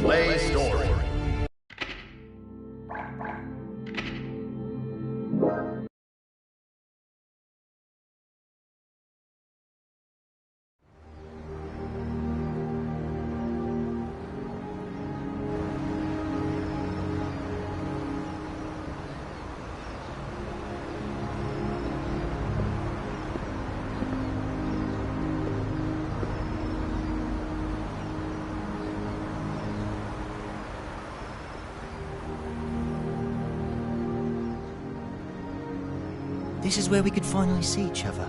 Play story. This is where we could finally see each other.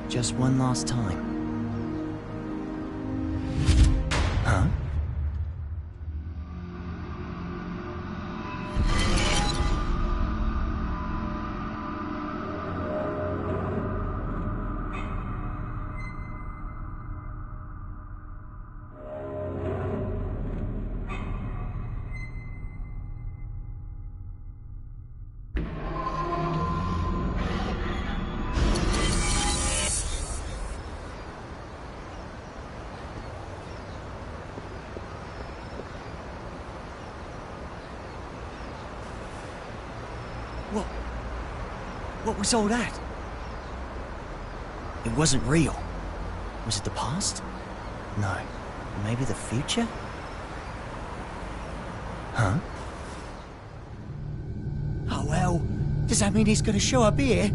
Just one last time. Huh? What was all that? It wasn't real. Was it the past? No. Maybe the future? Huh? Oh well, does that mean he's gonna show up here?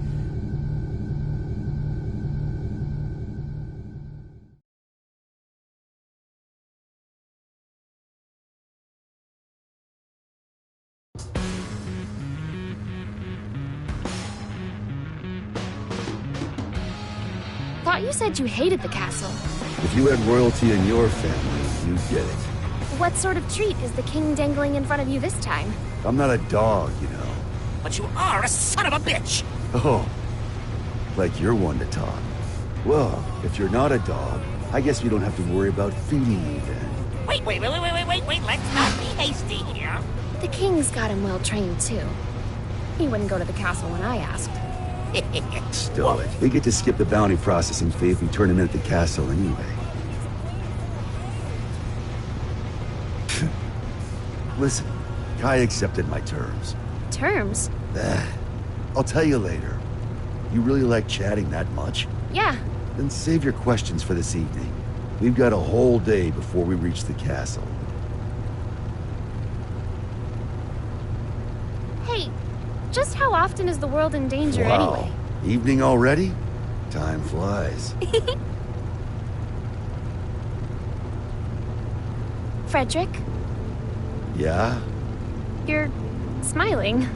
Thought you said you hated the castle. If you had royalty in your family, you'd get it. What sort of treat is the king dangling in front of you this time? I'm not a dog, you know. But you are a son of a bitch! Oh, like you're one to talk. Well, if you're not a dog, I guess we don't have to worry about feeding you then. Wait, let's not be hasty here. The king's got him well trained, too. He wouldn't go to the castle when I asked. Stow it. We get to skip the bounty processing fee if we turn him in at the castle anyway. Listen, Kai accepted my terms. Terms? I'll tell you later. You really like chatting that much? Yeah. Then save your questions for this evening. We've got a whole day before we reach the castle. Hey, just how often is the world in danger anyway? Evening already? Time flies. Frederick? Yeah? You're smiling.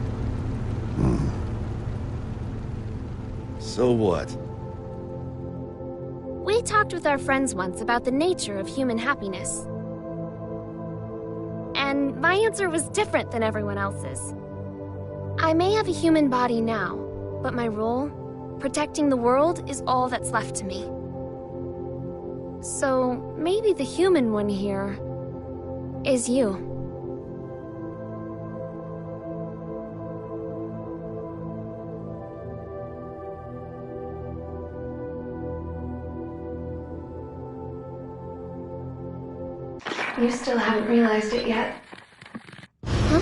So what? We talked with our friends once about the nature of human happiness. And my answer was different than everyone else's. I may have a human body now, but my role, protecting the world, is all that's left to me. So maybe the human one here is you. You still haven't realized it yet. Huh?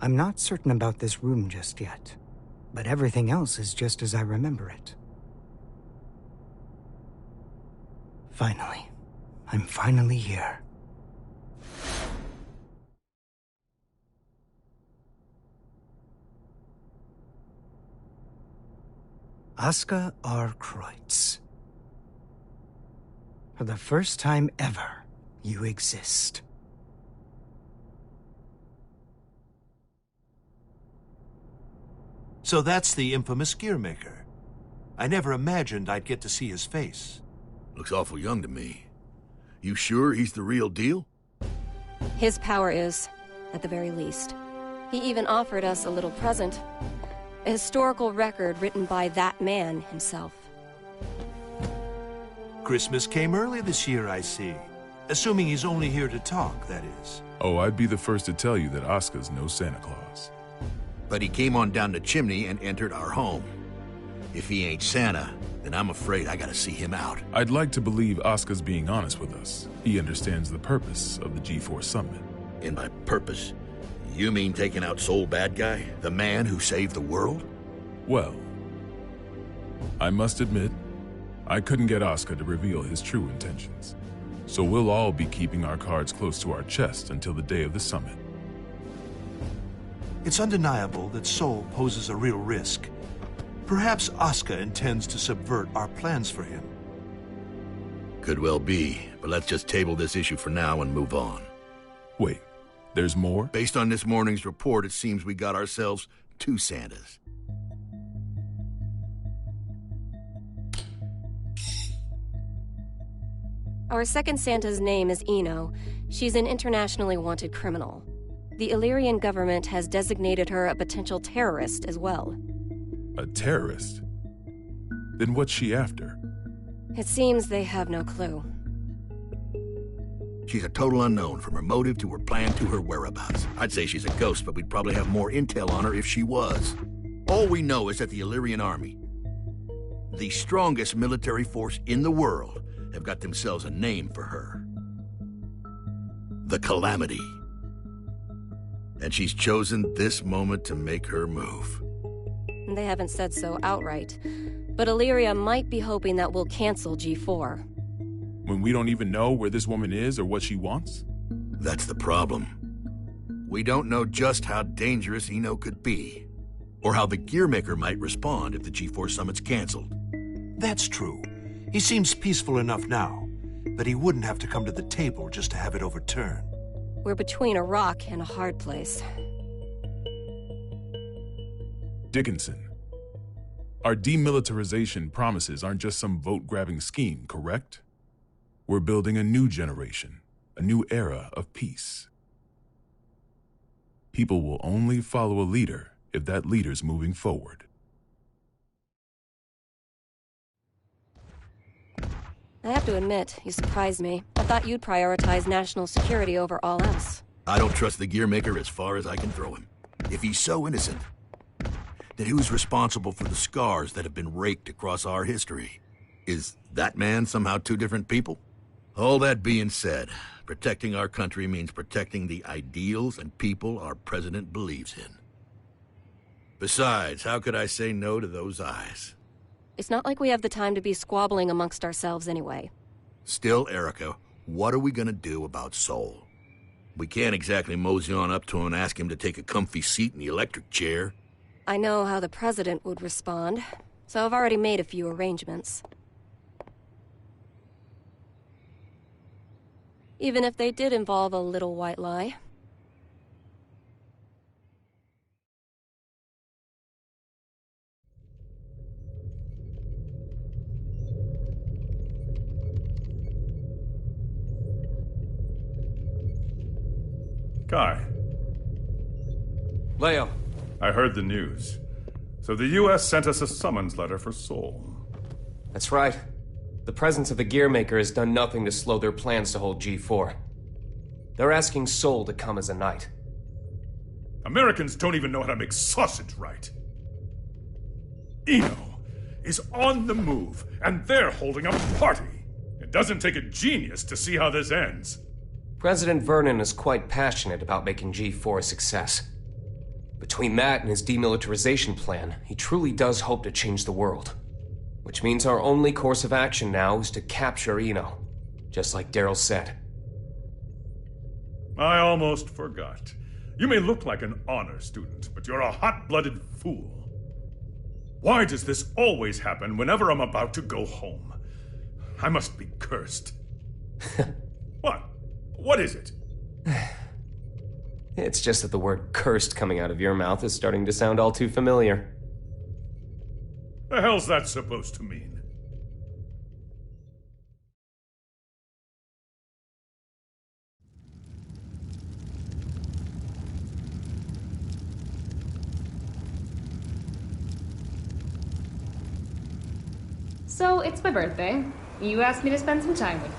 I'm not certain about this room just yet, but everything else is just as I remember it. Finally. I'm finally here. Aska R. Kreutz. For the first time ever, you exist. So that's the infamous Gearmaker. I never imagined I'd get to see his face. Looks awful young to me. You sure he's the real deal? His power is, at the very least. He even offered us a little present. A historical record written by that man himself. Christmas came early this year, I see. Assuming he's only here to talk, that is. Oh, I'd be the first to tell you that Oscar's no Santa Claus. But he came on down the chimney and entered our home. If he ain't Santa, then I'm afraid I gotta see him out. I'd like to believe Oscar's being honest with us. He understands the purpose of the G4 summit. And by purpose, you mean taking out Soul Bad Guy? The man who saved the world? Well, I must admit, I couldn't get Oscar to reveal his true intentions. So we'll all be keeping our cards close to our chest until the day of the summit. It's undeniable that Soul poses a real risk. Perhaps Oscar intends to subvert our plans for him. Could well be, but let's just table this issue for now and move on. Wait, there's more? Based on this morning's report, it seems we got ourselves 2 Santas. Our second Santa's name is Eno. She's an internationally wanted criminal. The Illyrian government has designated her a potential terrorist as well. A terrorist? Then what's she after? It seems they have no clue. She's a total unknown, from her motive to her plan to her whereabouts. I'd say she's a ghost, but we'd probably have more intel on her if she was. All we know is that the Illyrian army, the strongest military force in the world, have got themselves a name for her. The Calamity. And she's chosen this moment to make her move. They haven't said so outright, but Illyria might be hoping that we'll cancel G4. When we don't even know where this woman is or what she wants? That's the problem. We don't know just how dangerous Eno could be, or how the Gearmaker might respond if the G4 summit's canceled. That's true. He seems peaceful enough now, but he wouldn't have to come to the table just to have it overturned. We're between a rock and a hard place. Dickinson, our demilitarization promises aren't just some vote-grabbing scheme, correct? We're building a new generation, a new era of peace. People will only follow a leader if that leader's moving forward. I have to admit, you surprised me. I thought you'd prioritize national security over all else. I don't trust the Gearmaker as far as I can throw him. If he's so innocent, then who's responsible for the scars that have been raked across our history? Is that man somehow 2 different people? All that being said, protecting our country means protecting the ideals and people our president believes in. Besides, how could I say no to those eyes? It's not like we have the time to be squabbling amongst ourselves anyway. Still, Erica, what are we gonna do about Soul? We can't exactly mosey on up to him and ask him to take a comfy seat in the electric chair. I know how the president would respond, so I've already made a few arrangements. Even if they did involve a little white lie. Kai. Leo. I heard the news. So the U.S. sent us a summons letter for Soul. That's right. The presence of the Gearmaker has done nothing to slow their plans to hold G4. They're asking Soul to come as a knight. Americans don't even know how to make sausage right. Eno is on the move, and they're holding a party. It doesn't take a genius to see how this ends. President Vernon is quite passionate about making G4 a success. Between that and his demilitarization plan, he truly does hope to change the world. Which means our only course of action now is to capture Eno, just like Daryl said. I almost forgot. You may look like an honor student, but you're a hot-blooded fool. Why does this always happen whenever I'm about to go home? I must be cursed. What? What is it? It's just that the word cursed coming out of your mouth is starting to sound all too familiar. The hell's that supposed to mean? So, it's my birthday. You asked me to spend some time with you.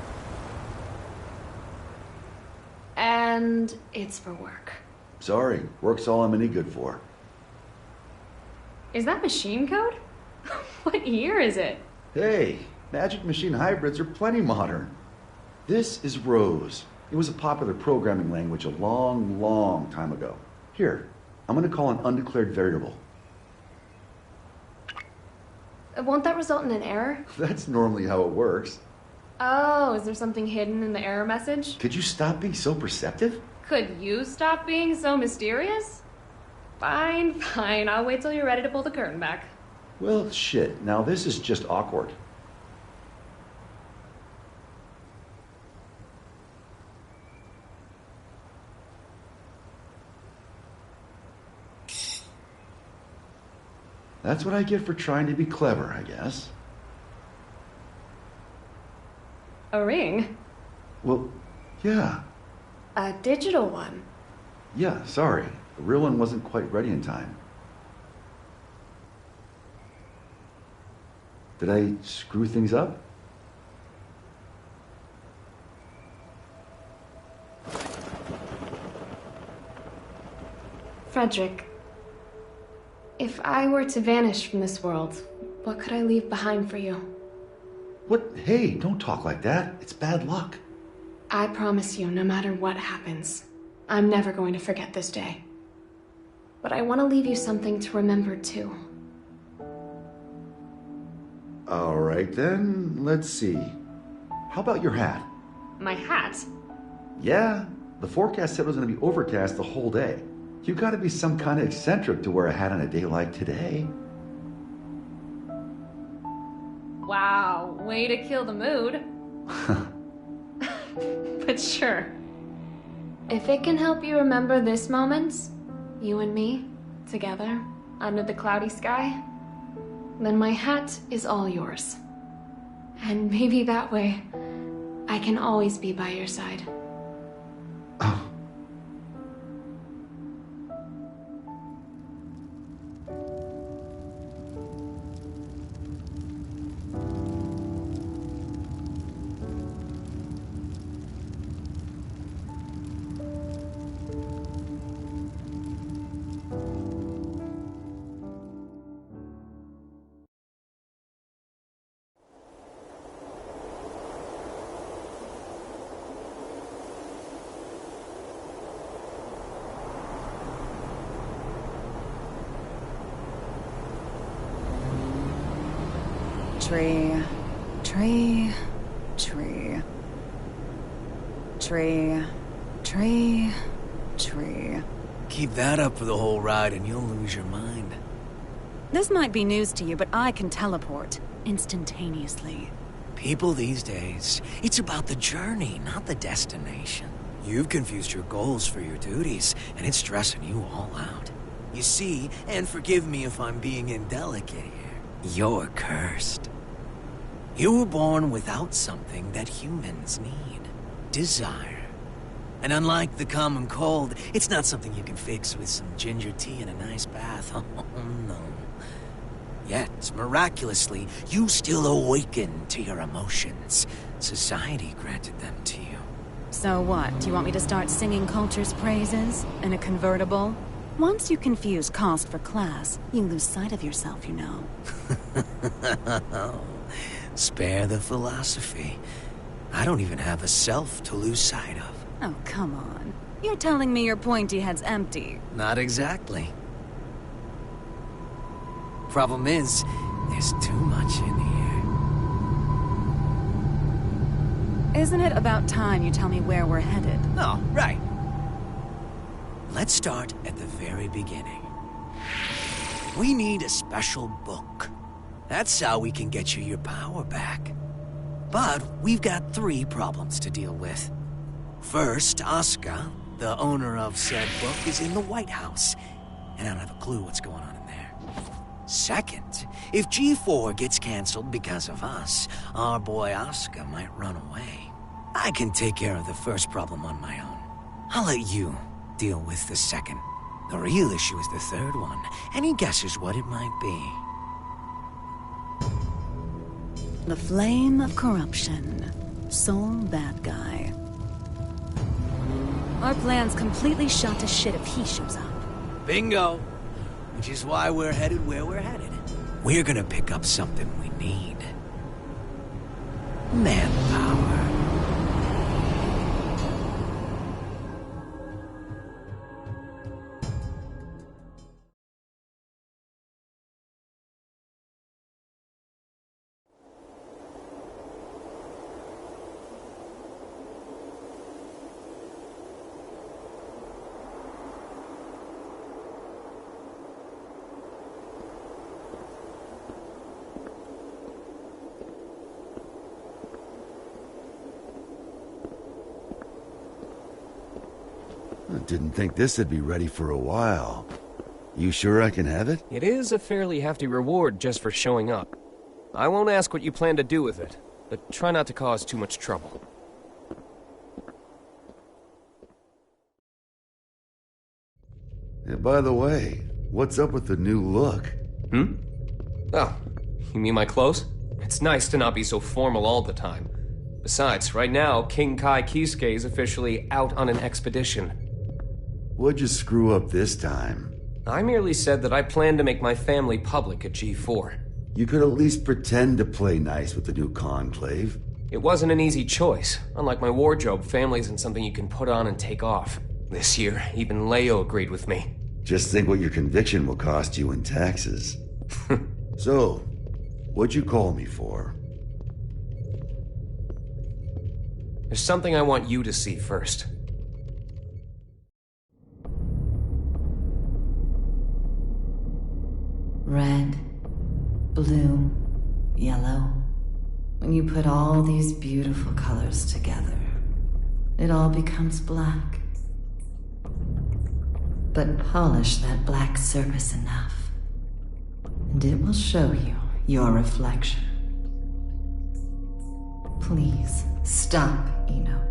And it's for work. Sorry, work's all I'm any good for. Is that machine code? What year is it? Hey, Magic Machine hybrids are plenty modern. This is Rose. It was a popular programming language a long, long time ago. Here, I'm gonna call an undeclared variable. Won't that result in an error? That's normally how it works. Oh, is there something hidden in the error message? Could you stop being so perceptive? Could you stop being so mysterious? Fine, fine. I'll wait till you're ready to pull the curtain back. Well, shit. Now this is just awkward. That's what I get for trying to be clever, I guess. A ring? Well, yeah. A digital one? Yeah, sorry. The real one wasn't quite ready in time. Did I screw things up? Frederick, if I were to vanish from this world, what could I leave behind for you? What? Hey, don't talk like that. It's bad luck. I promise you, no matter what happens, I'm never going to forget this day. But I want to leave you something to remember too. All right then, let's see. How about your hat? My hat? Yeah, the forecast said it was going to be overcast the whole day. You gotta be some kind of eccentric to wear a hat on a day like today. Wow, way to kill the mood. But sure. If it can help you remember this moment, you and me, together, under the cloudy sky, then my hat is all yours. And maybe that way, I can always be by your side. Tree, tree, tree. Tree, tree, tree. Keep that up for the whole ride and you'll lose your mind. This might be news to you, but I can teleport instantaneously. People these days, it's about the journey, not the destination. You've confused your goals for your duties, and it's stressing you all out. You see, and forgive me if I'm being indelicate here, you're cursed. You were born without something that humans need. Desire. And unlike the common cold, it's not something you can fix with some ginger tea and a nice bath. Oh, no. Yet, miraculously, you still awaken to your emotions. Society granted them to you. So what? Do you want me to start singing culture's praises? In a convertible? Once you confuse cost for class, you lose sight of yourself, you know. Spare the philosophy. I don't even have a self to lose sight of. Oh, come on. You're telling me your pointy head's empty. Not exactly. Problem is, there's too much in here. Isn't it about time you tell me where we're headed? Oh, right. Let's start at the very beginning. We need a special book. That's how we can get you your power back. But we've got 3 problems to deal with. First, Asuka, the owner of said book, is in the White House, and I don't have a clue what's going on in there. Second, if G4 gets canceled because of us, our boy Asuka might run away. I can take care of the first problem on my own. I'll let you deal with the second. The real issue is the third one. Any guesses what it might be? The flame of corruption. Sole bad guy. Our plan's completely shot to shit if he shows up. Bingo. Which is why we're headed where we're headed. We're gonna pick up something we need. Manpower. I didn't think this would be ready for a while. You sure I can have it? It is a fairly hefty reward just for showing up. I won't ask what you plan to do with it, but try not to cause too much trouble. Yeah, by the way, what's up with the new look? Oh, you mean my clothes? It's nice to not be so formal all the time. Besides, right now, King Kai Kisuke is officially out on an expedition. What'd you screw up this time? I merely said that I plan to make my family public at G4. You could at least pretend to play nice with the new conclave. It wasn't an easy choice. Unlike my wardrobe, family isn't something you can put on and take off. This year, even Leo agreed with me. Just think what your conviction will cost you in taxes. So, what'd you call me for? There's something I want you to see first. Red, blue, yellow. When you put all these beautiful colors together, it all becomes black. But polish that black surface enough, and it will show you your reflection. Please, stop, Eno.